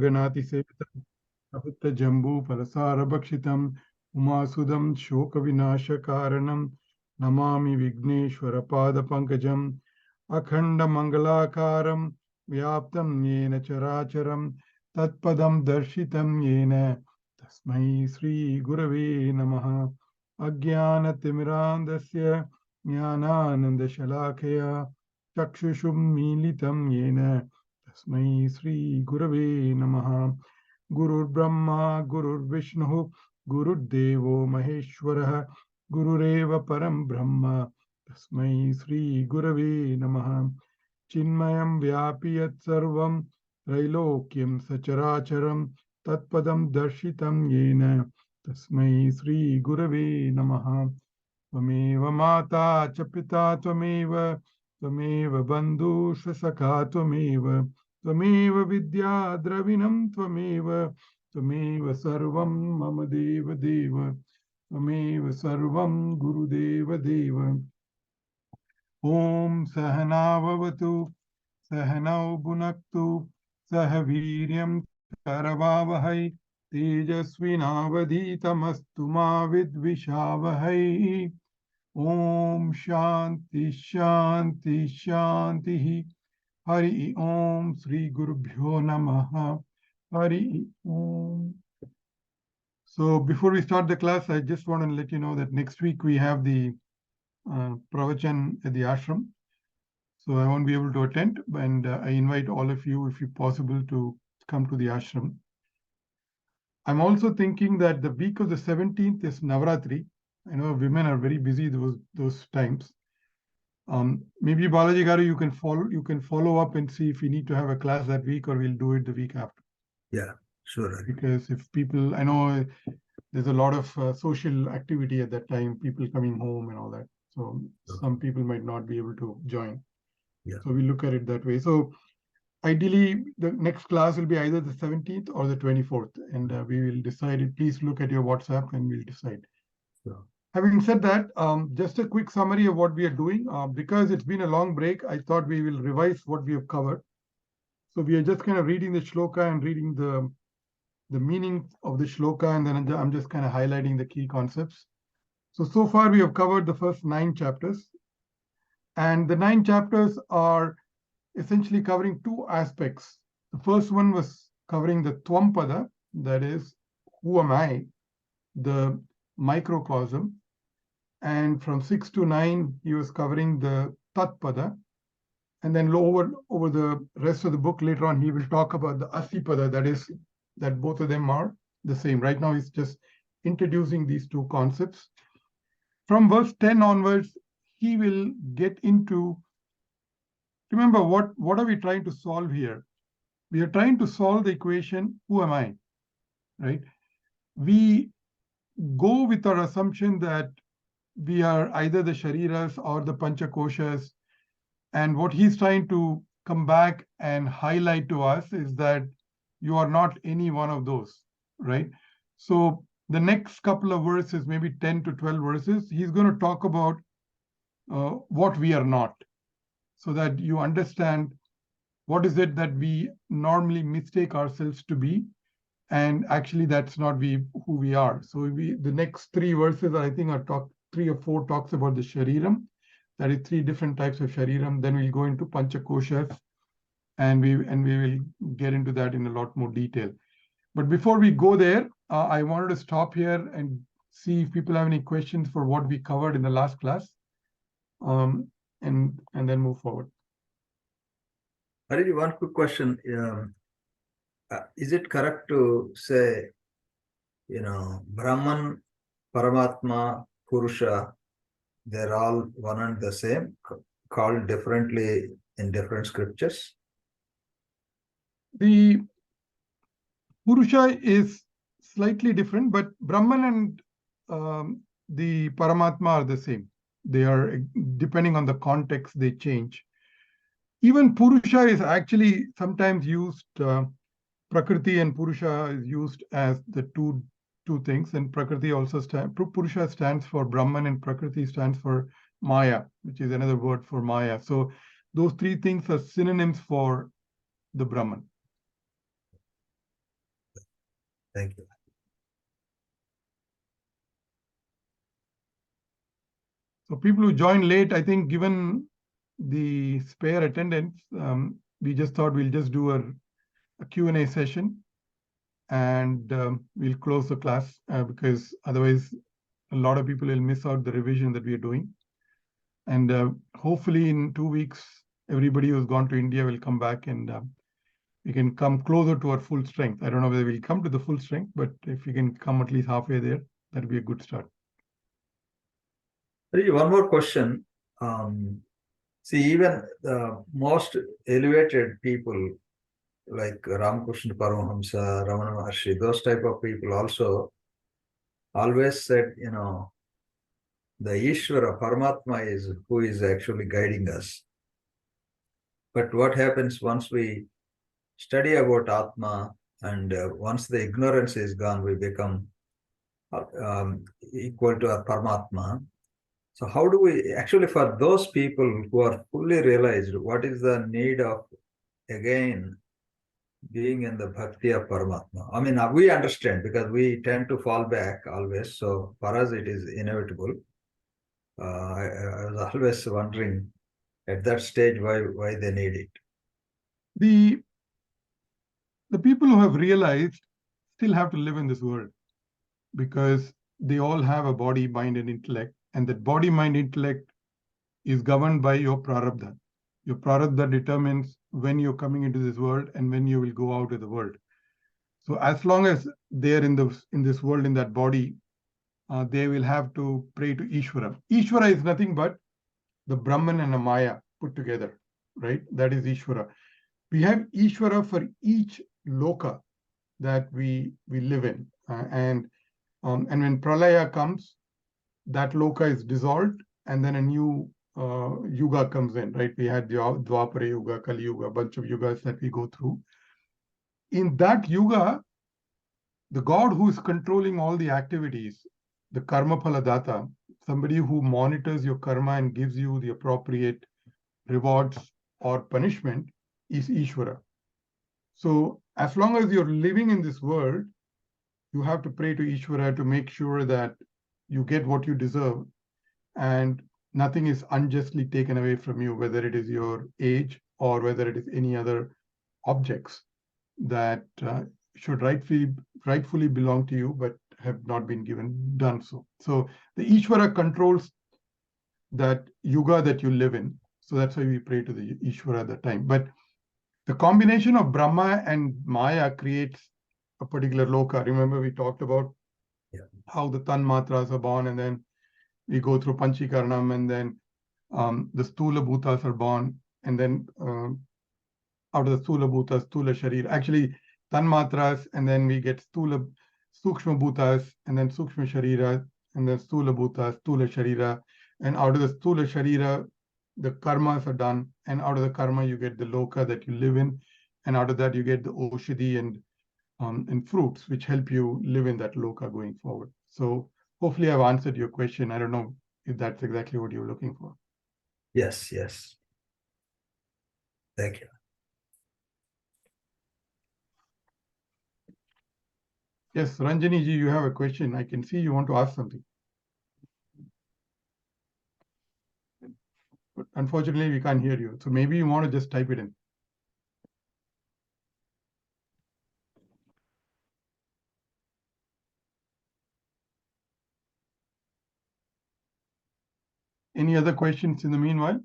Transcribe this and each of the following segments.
Ganati Sevitam Aputta Jambu Palasara Bhakshitam Umasudam Shoka Vinasha Karanam Namami Vigneshwara Pada Pankajam Akhanda Mangalakaram Vyaptam Yena Characharam Tatpadam Darshitam Yena Tasmai Sri Gurave Namaha Ajnana Timirandasya Jnanananda Shalakaya Chakshushum Militam Yena Tasmai Sri Gurave Namaha Gurur Brahma Gurur Vishnu Gurur Devo Maheshwara Gurureva Param Brahma Tasmai Sri Gurave Namaha Chinmayam Vyapi Yat Sarvam Trailokyam Sacharacharam Tatpadam Darshitam Yena Tasmai Sri Gurave Namaha Tvameva Mata cha Pita Tvameva Tvameva Bandhu Sakha Tvameva Tvameva Vidya Dravinam Tvameva Tvameva Sarvam Mama Deva Deva Tvameva Sarvam Guru Deva Deva Om Sahana Vavatu Sahanau Bhunaktu Sahaviryam Karavavahai Tejasvinavadhitamastu ma vidvishavahai Om Shanti Shanti Shanti Hari Om Sri Gurubhyo Namaha Hari Om. So before we start the class, I just want to let you know that next week we have the pravachan at the ashram. So I won't be able to attend, and I invite all of you, if possible, to come to the ashram. I'm also thinking that the week of the 17th is Navaratri. I know women are very busy those times. Maybe Balaji Garu, you can follow up and see if we need to have a class that week, or we'll do it the week after. Yeah, sure. Because if people, I know there's a lot of social activity at that time, people coming home and all that. So some people might not be able to join. Yeah. So we look at it that way. So ideally, the next class will be either the 17th or the 24th, and we will decide it. Please look at your WhatsApp and we'll decide. Sure. Having said that, just a quick summary of what we are doing. Because it's been a long break, I thought we will revise what we have covered. So we are just kind of reading the shloka and reading the meaning of the shloka, and then I'm just kind of highlighting the key concepts. So far we have covered the first 9 chapters. And the 9 chapters are essentially covering 2 aspects. The first one was covering the Twampada, that is, who am I, the microcosm. And from 6 to 9, he was covering the Tatpada. And then over the rest of the book, later on, he will talk about the Asipada, that is, that both of them are the same. Right now, he's just introducing these 2 concepts. From verse 10 onwards, he will get into, remember, what are we trying to solve here? We are trying to solve the equation, who am I, right? We go with our assumption that we are either the Shariras or the Panchakoshas. And what he's trying to come back and highlight to us is that you are not any one of those, right? So the next couple of verses, maybe 10 to 12 verses, he's going to talk about what we are not, so that you understand what is it that we normally mistake ourselves to be, and actually that's not who we are. So the next 3 verses, I think, are 3 or 4 talks about the Shariram. That is 3 different types of Shariram. Then we'll go into Panchakoshas, and we will get into that in a lot more detail. But before we go there, I wanted to stop here and see if people have any questions for what we covered in the last class, and then move forward. One quick question. Is it correct to say, Brahman, Paramatma, Purusha, they're all one and the same, called differently in different scriptures? The Purusha is slightly different, but Brahman and the Paramatma are the same. They are, depending on the context, they change. Even Purusha is actually sometimes used, Prakriti and Purusha is used as the two things, and Prakriti also Purusha stands for Brahman and Prakriti stands for Maya, which is another word for Maya. So those 3 things are synonyms for the Brahman. Thank you. So people who joined late, I think given the spare attendance, we just thought we'll just do a Q&A session, and we'll close the class because otherwise a lot of people will miss out the revision that we are doing. And hopefully in 2 weeks, everybody who's gone to India will come back, and we can come closer to our full strength. I don't know whether we'll come to the full strength, but if we can come at least halfway there, that'll be a good start. One more question. See, even the most elevated people like Ramakrishna Paramahamsa, Ramana Maharshi, those type of people also always said, the Ishvara, Paramatma is who is actually guiding us. But what happens once we study about Atma, and once the ignorance is gone, we become equal to our Paramatma. So how do we, actually for those people who are fully realized, what is the need of, again, being in the bhakti of Paramatma? I mean, we understand because we tend to fall back always. So for us, it is inevitable. I was always wondering at that stage why they need it. The people who have realized still have to live in this world because they all have a body, mind, and intellect. And that body, mind, intellect is governed by your prarabdha. Your prarabdha determines when you're coming into this world and when you will go out of the world. So as long as they're in this world, in that body, they will have to pray to Ishvara. Ishvara is nothing but the Brahman and the Maya put together, right? That is Ishvara. We have Ishvara for each loka that we live in. And when Pralaya comes, that loka is dissolved, and then a new yuga comes in, right? We had the Dwapara Yuga, Kali Yuga, a bunch of yugas that we go through. In that yuga, the God who is controlling all the activities, the karma phaladata, somebody who monitors your karma and gives you the appropriate rewards or punishment, is Ishvara. So as long as you're living in this world, you have to pray to Ishvara to make sure that you get what you deserve and nothing is unjustly taken away from you, whether it is your age or whether it is any other objects that should rightfully belong to you but have not been done so. So the Ishvara controls that yuga that you live in. So that's why we pray to the Ishvara at that time. But the combination of Brahma and Maya creates a particular loka. Remember, we talked about how the Tanmatras are born, and then we go through Panchikaranam, and then the Stula Bhutas are born, and then out of the Stula Bhutas, Stula Sharira. Actually, Tanmatras, and then we get Stula Sukshma Bhutas, and then Sukshma Sharira, and then Stula Bhutas, Stula Sharira. And out of the Stula Sharira, the karmas are done, and out of the karma you get the loka that you live in, and out of that you get the oshadi and fruits which help you live in that loka going forward. So hopefully I've answered your question. I don't know if that's exactly what you're looking for. Yes. Thank you. Yes, Ranjani ji, you have a question. I can see you want to ask something. But unfortunately, we can't hear you. So maybe you want to just type it in. Any other questions in the meanwhile?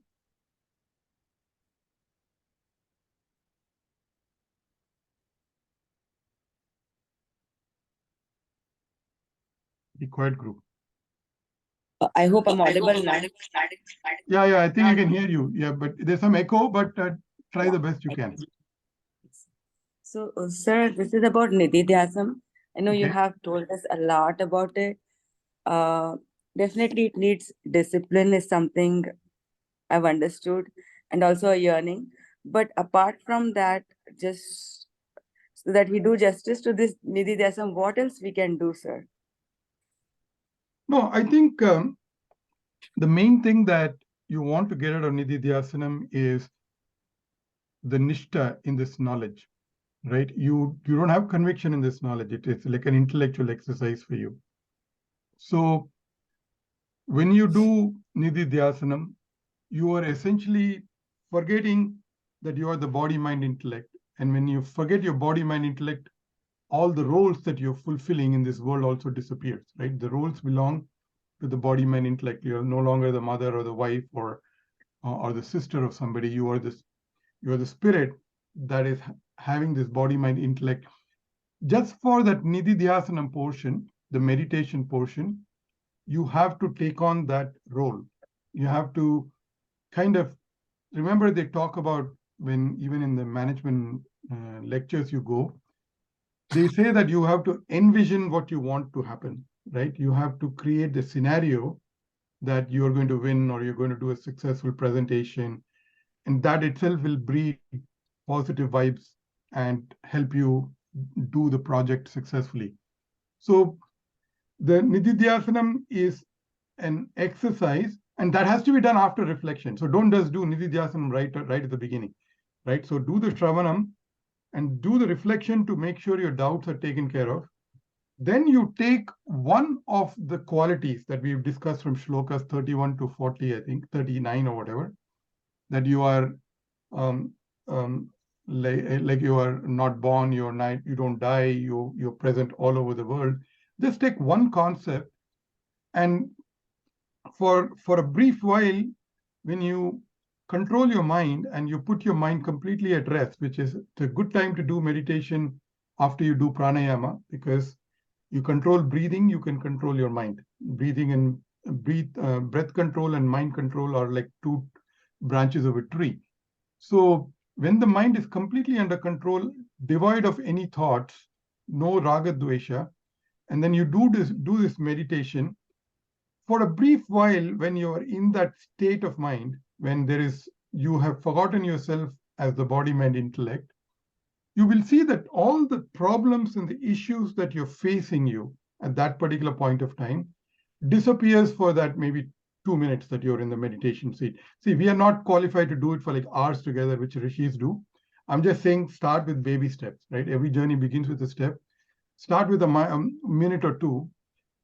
The quiet group. I hope I'm audible now. Yeah, I think I can hear you. Yeah, but there's some echo, but try the best you can. So, sir, this is about Nidhi Dhyasam. I know you Okay. have told us a lot about it. Definitely, it needs discipline, is something I've understood, and also a yearning. But apart from that, just so that we do justice to this Nidhi Dhyasam, what else we can do, sir? No, I think the main thing that you want to get out of Nidhi Dhyasanam is the nishta in this knowledge. right? You don't have conviction in this knowledge. It is like an intellectual exercise for you. So when you do Nididhyasanam, you are essentially forgetting that you are the body, mind, intellect. And when you forget your body, mind, intellect, all the roles that you're fulfilling in this world also disappears, right? The roles belong to the body, mind, intellect. You're no longer the mother or the wife or the sister of somebody. You are the spirit that is having this body, mind, intellect. Just for that Nididhyasanam portion, the meditation portion, you have to take on that role. You have to kind of remember, they talk about, when even in the management lectures you go, they say that you have to envision what you want to happen, right? You have to create the scenario that you're going to win or you're going to do a successful presentation, and that itself will breed positive vibes and help you do the project successfully. So the Nididhyasanam is an exercise, and that has to be done after reflection. So don't just do Nididhyasanam right at the beginning, right? So do the Shravanam and do the reflection to make sure your doubts are taken care of. Then you take one of the qualities that we've discussed from shlokas 31 to 40, I think 39 or whatever, that you are like you are not born, you don't die, you're present all over the world. Just take one concept, and for a brief while, when you control your mind and you put your mind completely at rest, which is a good time to do meditation after you do pranayama, because you control breathing, you can control your mind. Breathing and breath control and mind control are like two branches of a tree. So when the mind is completely under control, devoid of any thoughts, no raga dvesha, and then you do this meditation for a brief while, when you are in that state of mind, when you have forgotten yourself as the body, mind, intellect, you will see that all the problems and the issues that you're facing you at that particular point of time disappears for that maybe 2 minutes that you're in the meditation seat. See, we are not qualified to do it for like hours together, which rishis do. I'm just saying, start with baby steps, right? Every journey begins with a step. Start with a minute or two,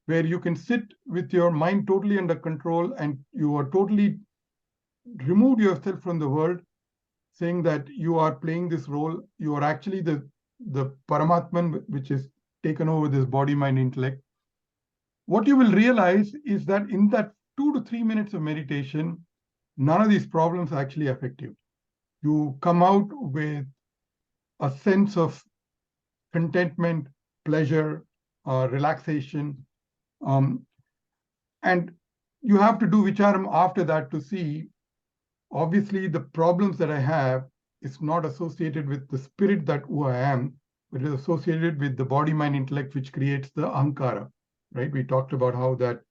where you can sit with your mind totally under control and you are totally removed yourself from the world, saying that you are playing this role. You are actually the Paramatman, which is taken over this body, mind, intellect. What you will realize is that in that 2 to 3 minutes of meditation, none of these problems actually affect you. You come out with a sense of contentment, pleasure, relaxation, and you have to do vicharam after that to see, obviously, the problems that I have is not associated with the spirit that who I am, but it is associated with the body, mind, intellect, which creates the ahankara, right? We talked about how that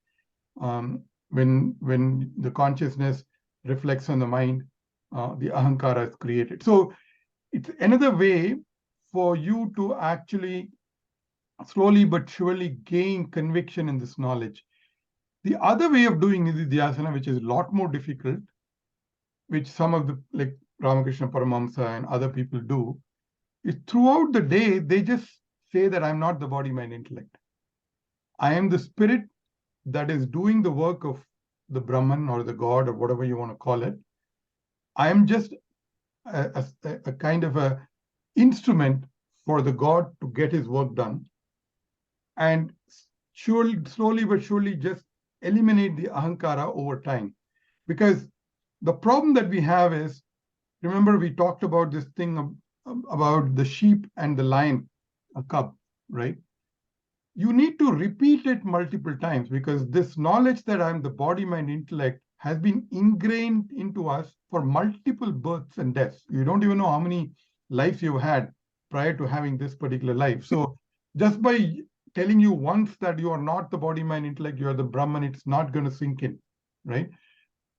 when the consciousness reflects on the mind, the ahankara is created. So it's another way for you to actually slowly but surely gain conviction in this knowledge. The other way of doing Nididhyasana, which is a lot more difficult, which some of the, like Ramakrishna Paramahamsa and other people do, is throughout the day, they just say that I'm not the body, mind, intellect. I am the spirit that is doing the work of the Brahman or the God or whatever you want to call it. I am just a kind of a instrument for the God to get his work done. And slowly but surely just eliminate the ahankara over time. Because the problem that we have is, remember we talked about this thing about the sheep and the lion, a cub, right? You need to repeat it multiple times, because this knowledge that I'm the body, mind, intellect has been ingrained into us for multiple births and deaths. You don't even know how many lives you've had prior to having this particular life. So just by telling you once that you are not the body, mind, intellect, you are the Brahman, it's not going to sink in, right?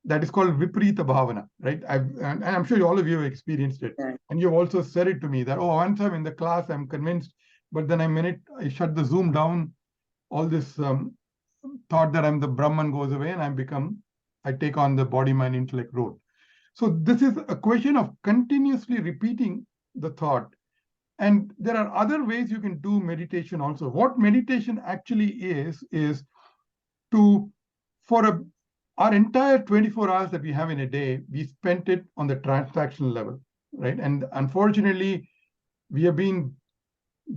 That is called Viparita Bhavana, right? And I'm sure all of you have experienced it. Right. And you've also said it to me that, oh, once I'm in the class, I'm convinced, but then I shut the Zoom down, all this thought that I'm the Brahman goes away and I take on the body, mind, intellect role. So this is a question of continuously repeating the thought And there are other ways you can do meditation also. What meditation actually is to, our entire 24 hours that we have in a day, we spent it on the transactional level, right? And unfortunately, we have been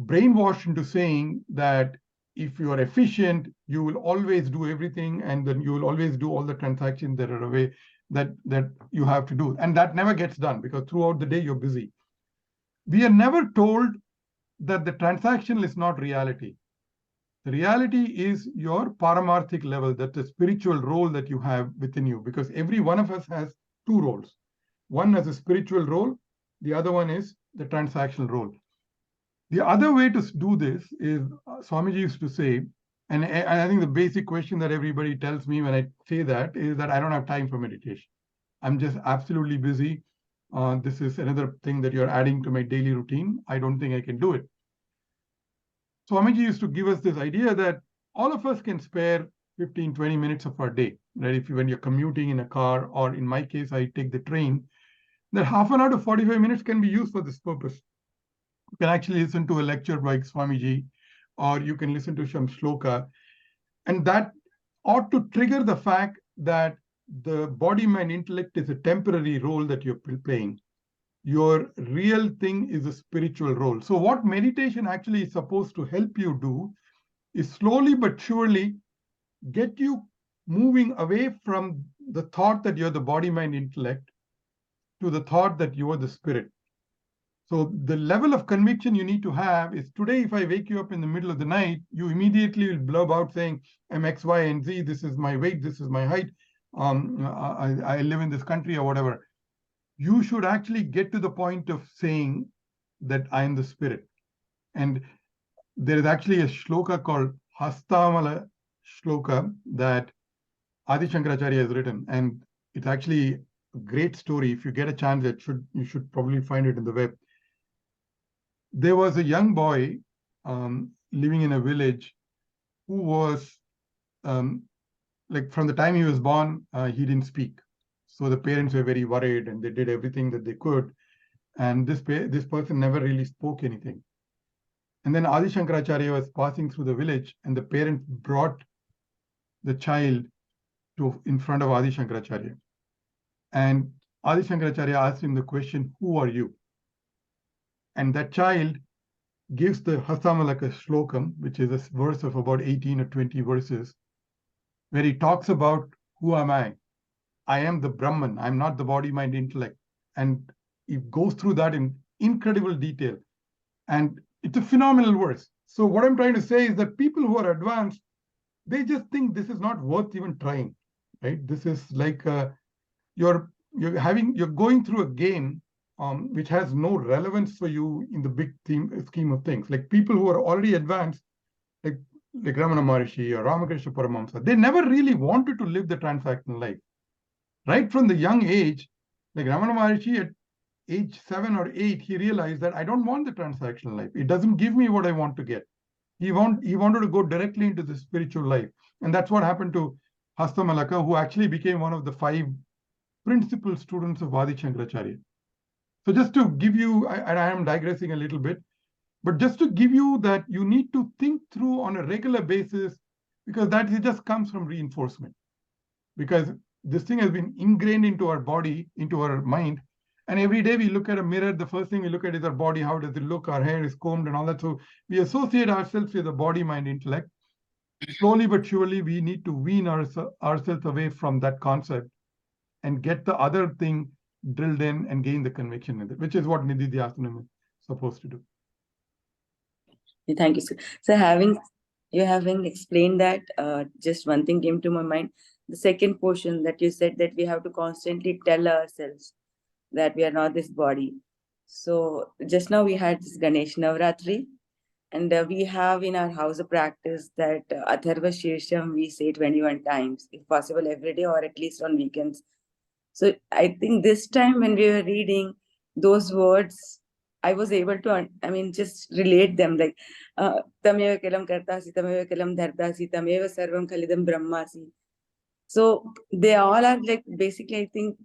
brainwashed into saying that if you are efficient, you will always do everything, and then you will always do all the transactions that are away that you have to do. And that never gets done because throughout the day you're busy. We are never told that the transactional is not reality. The reality is your paramarthic level, that's the spiritual role that you have within you, because every one of us has two roles. One has a spiritual role, the other one is the transactional role. The other way to do this is, Swamiji used to say, and I think the basic question that everybody tells me when I say that is that I don't have time for meditation. I'm just absolutely busy. This is another thing that you're adding to my daily routine. I don't think I can do it. Swamiji used to give us this idea that all of us can spare 15, 20 minutes of our day, right? When you're commuting in a car, or in my case, I take the train, that half an hour to 45 minutes can be used for this purpose. You can actually listen to a lecture by Swamiji, or you can listen to some shloka, and that ought to trigger the fact that the body, mind, intellect is a temporary role that you're playing. Your real thing is a spiritual role. So what meditation actually is supposed to help you do is slowly but surely get you moving away from the thought that you're the body, mind, intellect to the thought that you are the spirit. So the level of conviction you need to have is, today, if I wake you up in the middle of the night, you immediately will blub out saying, I'm X, Y, and Z, this is my weight, this is my height, I live in this country, or whatever. You should actually get to the point of saying that I am the spirit. And there is actually a shloka called Hastamala shloka that Adi Shankaracharya has written, and it's actually a great story. If you get a chance, you should probably find it in the web. There was a young boy living in a village who was, like, from the time he was born, he didn't speak. So the parents were very worried, and they did everything that they could. And this person never really spoke anything. And then Adi Shankaracharya was passing through the village, and the parents brought the child in front of Adi Shankaracharya. And Adi Shankaracharya asked him the question, who are you? And that child gives the Hastamalaka Shlokam, which is a verse of about 18 or 20 verses, where he talks about, who am I? I am the Brahman. I'm not the body, mind, intellect. And he goes through that in incredible detail. And it's a phenomenal verse. So what I'm trying to say is that people who are advanced, they just think this is not worth even trying, right? This is like you're going through a game which has no relevance for you in the big scheme of things. Like people who are already advanced, like Ramana Maharishi or Ramakrishna Paramahamsa, they never really wanted to live the transactional life. Right from the young age, like Ramana Maharishi, at age 7 or 8, he realized that I don't want the transactional life. It doesn't give me what I want to get. He wanted to go directly into the spiritual life. And that's what happened to Hastamalaka, who actually became one of the 5 principal students of Adi Shankaracharya. So just to give you, and I am digressing a little bit, but just to give you that you need to think through on a regular basis, because that just comes from reinforcement. Because this thing has been ingrained into our body, into our mind. And every day we look at a mirror, the first thing we look at is our body. How does it look? Our hair is combed and all that. So we associate ourselves with the body, mind, intellect. Slowly but surely, we need to wean ourselves away from that concept and get the other thing drilled in and gain the conviction in it, which is what Nididhyasanam is supposed to do. Thank you, sir. So having explained that, just one thing came to my mind. The second portion that you said, that we have to constantly tell ourselves that we are not this body. So just now we had this Ganesh Navratri, and we have in our house a practice that Atharva Shirsham we say 21 times, if possible every day or at least on weekends. So I think this time when we were reading those words, I was able to, just relate them, like Tameva Kalam Kartasi, Tameva Kalam Dhartasi, Tameva Sarvam Khalidam Brahmasi. So they all are like, basically, I think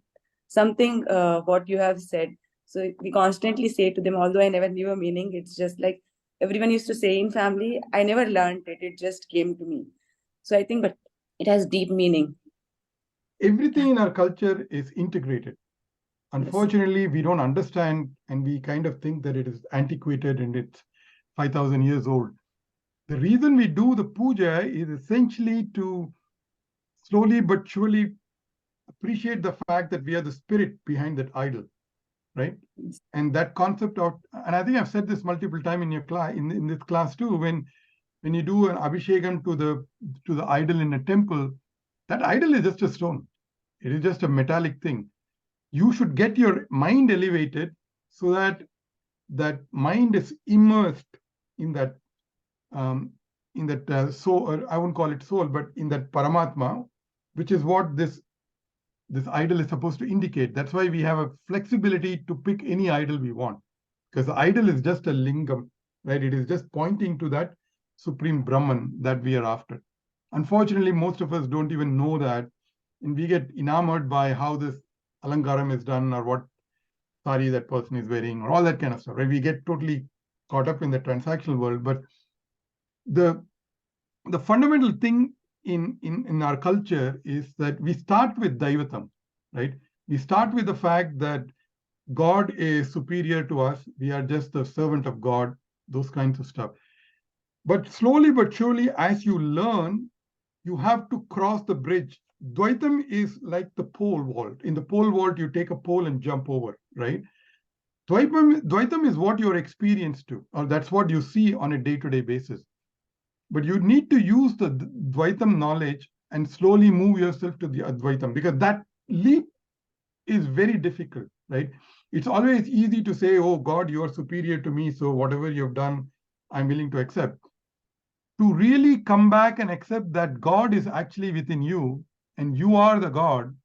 something what you have said, So we constantly say to them, although I never knew a meaning, it's just like everyone used to say in family. I never learned it. It just came to me. So I think, but it has deep meaning. Everything in our culture is integrated. Unfortunately, we don't understand, and we kind of think that it is antiquated and it's 5,000 years old. The reason we do the puja is essentially to slowly but surely appreciate the fact that we are the spirit behind that idol, right? And that concept of, and I think I've said this multiple times in your class, in this class too, when you do an abhishekam to the idol in a temple, that idol is just a stone. It is just a metallic thing. You should get your mind elevated so that that mind is immersed in that soul, or I won't call it soul, but in that Paramatma, which is what this idol is supposed to indicate. That's why we have a flexibility to pick any idol we want, because the idol is just a lingam, right? It is just pointing to that supreme Brahman that we are after. Unfortunately, most of us don't even know that, and we get enamored by how this alankaram is done, or what sari that person is wearing, or all that kind of stuff, right? We get totally caught up in the transactional world, but the fundamental thing in our culture is that we start with Daivatam, right? We start with the fact that God is superior to us. We are just the servant of God, those kinds of stuff. But slowly but surely, as you learn, you have to cross the bridge. Dvaitam is like the pole vault. In the pole vault, you take a pole and jump over, right? Dvaitam is what you're experienced to, or that's what you see on a day-to-day basis. But you need to use the Dvaitam knowledge and slowly move yourself to the Advaitam, because that leap is very difficult, right? It's always easy to say, oh God, you are superior to me, so whatever you've done, I'm willing to accept. To really come back and accept that God is actually within you and you are the God,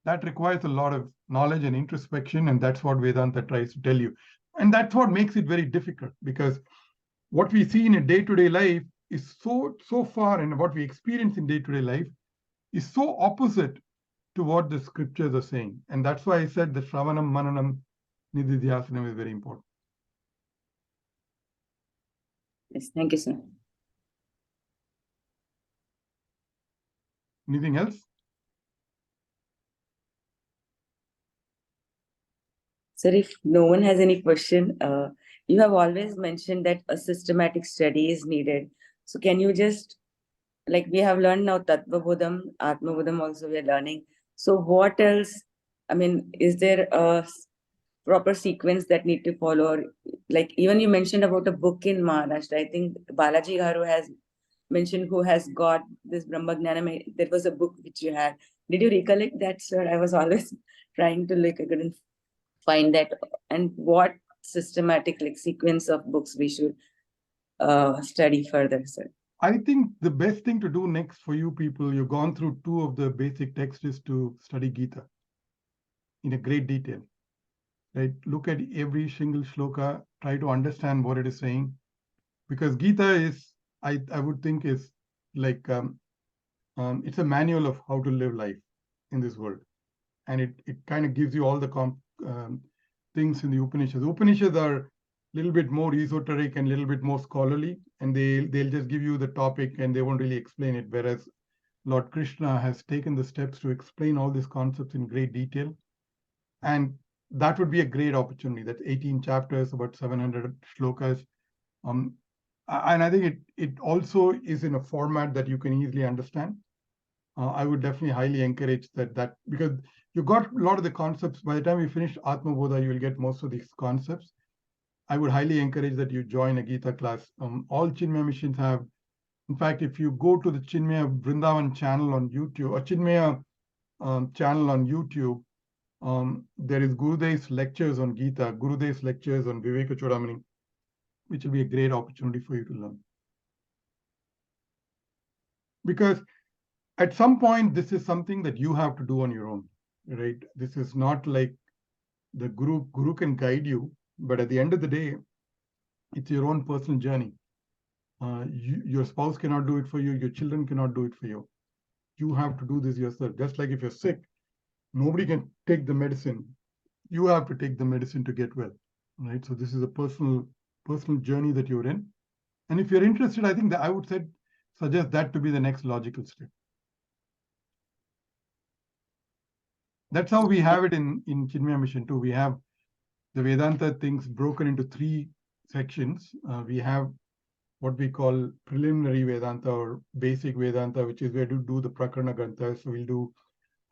that requires a lot of knowledge and introspection, and that's what Vedanta tries to tell you. And that's what makes it very difficult, because what we see in a day-to-day life is so far, and what we experience in day-to-day life is so opposite to what the scriptures are saying. And that's why I said the Shravanam, Mananam, Nididhyasanam is very important. Yes, thank you, sir. Anything else? Sir, if no one has any question, you have always mentioned that a systematic study is needed. So can you just, like we have learned now Tattva Bodham, Atma Bodham also we are learning. So what else, I mean, is there a proper sequence that need to follow? Or, like even you mentioned about a book in Maharashtra, I think Balaji Garu has mentioned, who has got this Brahma Jnana. There was a book which you had. Did you recollect that, sir? I was always trying to look, I couldn't find that. And what systematic like sequence of books we should study further, sir? I think the best thing to do next for you people, you've gone through 2 of the basic texts, is to study Gita in a great detail, right? Look at every single shloka, try to understand what it is saying, because Gita is, I would think, is like it's a manual of how to live life in this world, and it kind of gives you all the things in the Upanishads. Upanishads are a little bit more esoteric and a little bit more scholarly, and they'll just give you the topic and they won't really explain it, whereas Lord Krishna has taken the steps to explain all these concepts in great detail. And that would be a great opportunity. That's 18 chapters, about 700 shlokas. And I think it also is in a format that you can easily understand. I would definitely highly encourage that because you got a lot of the concepts. By the time you finish Atma Bodha, you will get most of these concepts. I would highly encourage that you join a Gita class. All Chinmaya missions have. In fact, if you go to the Chinmaya Vrindavan channel on YouTube, or Chinmaya channel on YouTube, there is Gurudev's lectures on Gita, Gurudev's lectures on Viveka Chudamani, which will be a great opportunity for you to learn. Because at some point, this is something that you have to do on your own, right? This is not like the guru can guide you, but at the end of the day, it's your own personal journey. Your spouse cannot do it for you. Your children cannot do it for you. You have to do this yourself. Just like if you're sick, nobody can take the medicine You have to take the medicine to get well, right? So this is a personal journey that you're in. And if you're interested, I think that I would suggest that to be the next logical step. That's how we have it in Chinmaya Mission too. We have the Vedanta things broken into 3 sections. We have what we call preliminary Vedanta or basic Vedanta, which is where to do the Prakarana Granthas. So we'll do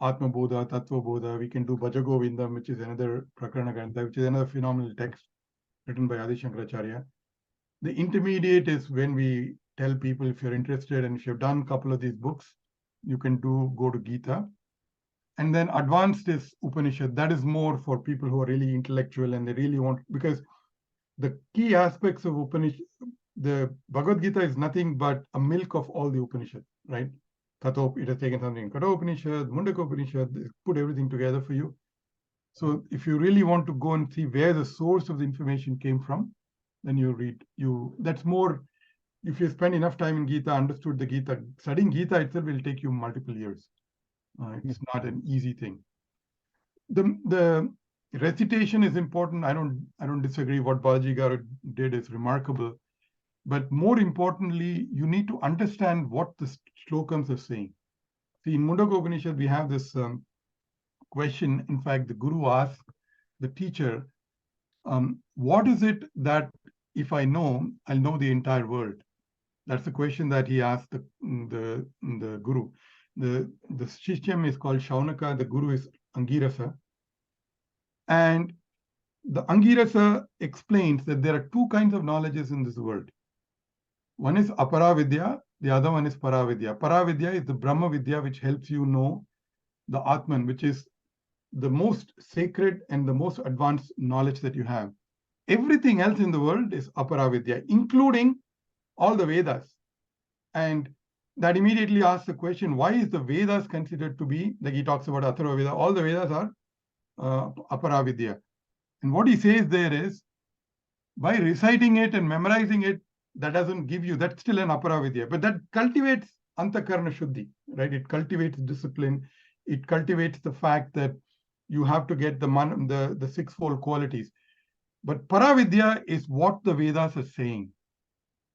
Atma Bodha, Tattva Bodha. We can do Bhajagovindam, which is another Prakarana Grantha, which is another phenomenal text written by Adi Shankaracharya. The intermediate is when we tell people, if you're interested and if you've done a couple of these books, you can go to Gita. And then advanced is Upanishad. That is more for people who are really intellectual and they really want, because the key aspects of Upanishad, the Bhagavad Gita is nothing but a milk of all the Upanishad, right? It has taken something, Katha Upanishad, Mundaka Upanishad, put everything together for you. So if you really want to go and see where the source of the information came from, then you read, that's more, if you spend enough time in Gita, understood the Gita, studying Gita itself will take you multiple years. It's not an easy thing. The recitation is important. I don't disagree. What Balaji Garu did is remarkable. But more importantly, you need to understand what the slokams are saying. See, in Mundaka Upanishad, we have this question. In fact, the Guru asked the teacher, what is it that if I know, I'll know the entire world? That's the question that he asked the Guru. The Shishyam is called Shaunaka, the Guru is Angirasa. And the Angirasa explains that there are 2 kinds of knowledges in this world. One is Aparavidya, the other one is Paravidya. Paravidya is the Brahma Vidya, which helps you know the Atman, which is the most sacred and the most advanced knowledge that you have. Everything else in the world is Aparavidya, including all the Vedas. And that immediately asks the question, why is the Vedas considered to be, like he talks about Atharva Veda, all the Vedas are Aparavidya. And what he says there is, by reciting it and memorizing it, that doesn't give you, that's still an Aparavidya, but that cultivates Antakarna Shuddhi, right? It cultivates discipline. It cultivates the fact that you have to get the 6-fold qualities. But Paravidya is what the Vedas are saying.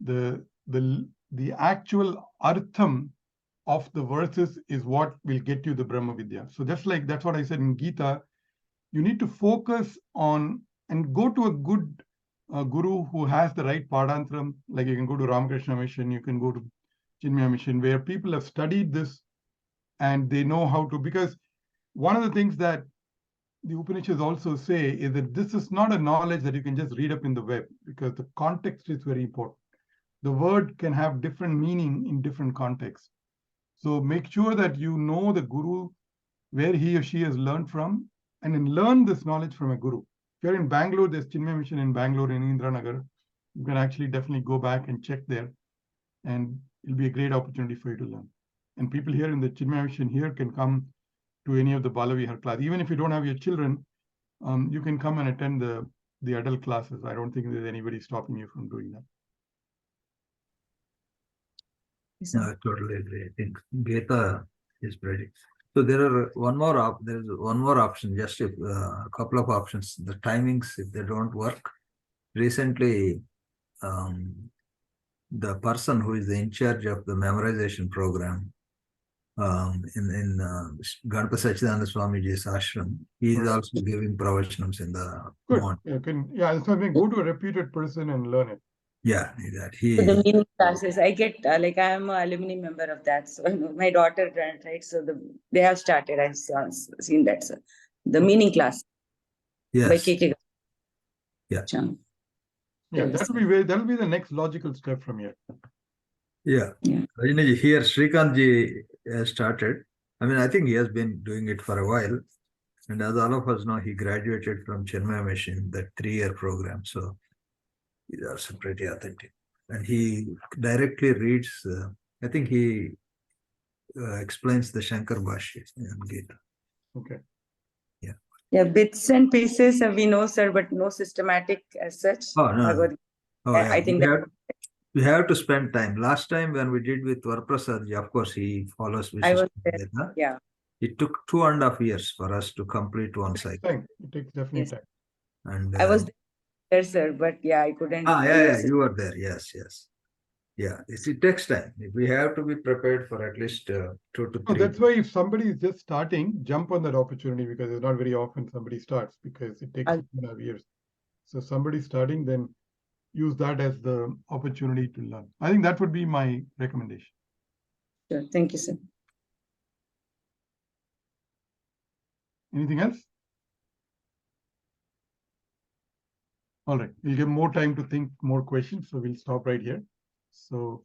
The actual artham of the verses is what will get you the Brahma Vidya. So that's what I said in Gita. You need to focus on and go to a good guru who has the right Padantram. Like you can go to Ramakrishna Mission, you can go to Chinmaya Mission, where people have studied this and they know how to, because one of the things that the Upanishads also say is that this is not a knowledge that you can just read up in the web, because the context is very important. The word can have different meaning in different contexts. So make sure that you know the guru, where he or she has learned from, and then learn this knowledge from a guru. If you're in Bangalore, there's Chinmaya Mission in Bangalore, in Indranagar. You can actually definitely go back and check there, and it'll be a great opportunity for you to learn. And people here in the Chinmaya Mission here can come to any of the Balavihar class. Even if you don't have your children, you can come and attend the adult classes. I don't think there's anybody stopping you from doing that. No, I totally agree. I think Gita is pretty. So there's one more option, just a couple of options. The timings, if they don't work. Recently, the person who is in charge of the memorization program in Ganpati Sachidananda Swamiji's ashram, he is also giving pravachanams in the morning. So I mean, go to a reputed person and learn it. Yeah, exactly. So the meaning classes, I get I am an alumni member of that. So my daughter grant, right? So they have started. I've seen that, sir. The meaning class. Yes. By KK. Yeah. Yeah, that'll be the next logical step from here. Yeah. Here Srikantji has started. I mean, I think he has been doing it for a while. And as all of us know, he graduated from Chinmaya Mission, that 3-year program. So he's also pretty authentic. And he directly reads, I think he explains the Shankar Bhashya in Gita. Okay. Yeah, bits and pieces we know, sir, but no systematic as such. Oh, no. I think we have to spend time. Last time when we did with Varaprasad, of course, he follows Vishishta. Yeah. It took 2.5 years for us to complete one It takes cycle. time. It takes definitely Yes. time. And I was there, sir, but yeah, I couldn't. yeah, you were there. Yes, yes. Yeah, it takes time. We have to be prepared for at least 2 to 3. So that's why if somebody is just starting, jump on that opportunity, because it's not very often somebody starts, because it takes I'll- 2.5 years. So somebody starting, then use that as the opportunity to learn. I think that would be my recommendation. Sure. Thank you, sir. Anything else? All right, we'll give more time to think more questions, so we'll stop right here. So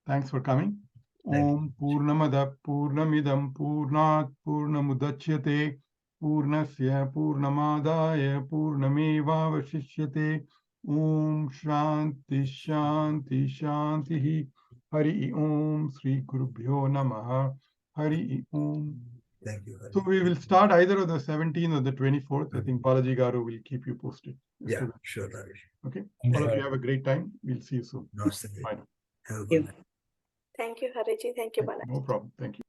thanks for coming. Thank you. Om Purnamada Purnamidam Purnat Purnamudachyate Purnasya Purnamadaya Purnameva Vashishyate. Om Shanti Shanti Shanti. Hari Om Sri Gurubhyo Namaha. Hari Om. Thank you. Hari. So we will start either on the 17th or the 24th. I think Balaji Garu will keep you posted. Yeah, sure, Ravi. Okay. All of you have a great time. We'll see you soon. Namaste. Bye now. Have a Thank you. good night. Thank you, Hariji. Thank you, Balaji. No problem. Thank you.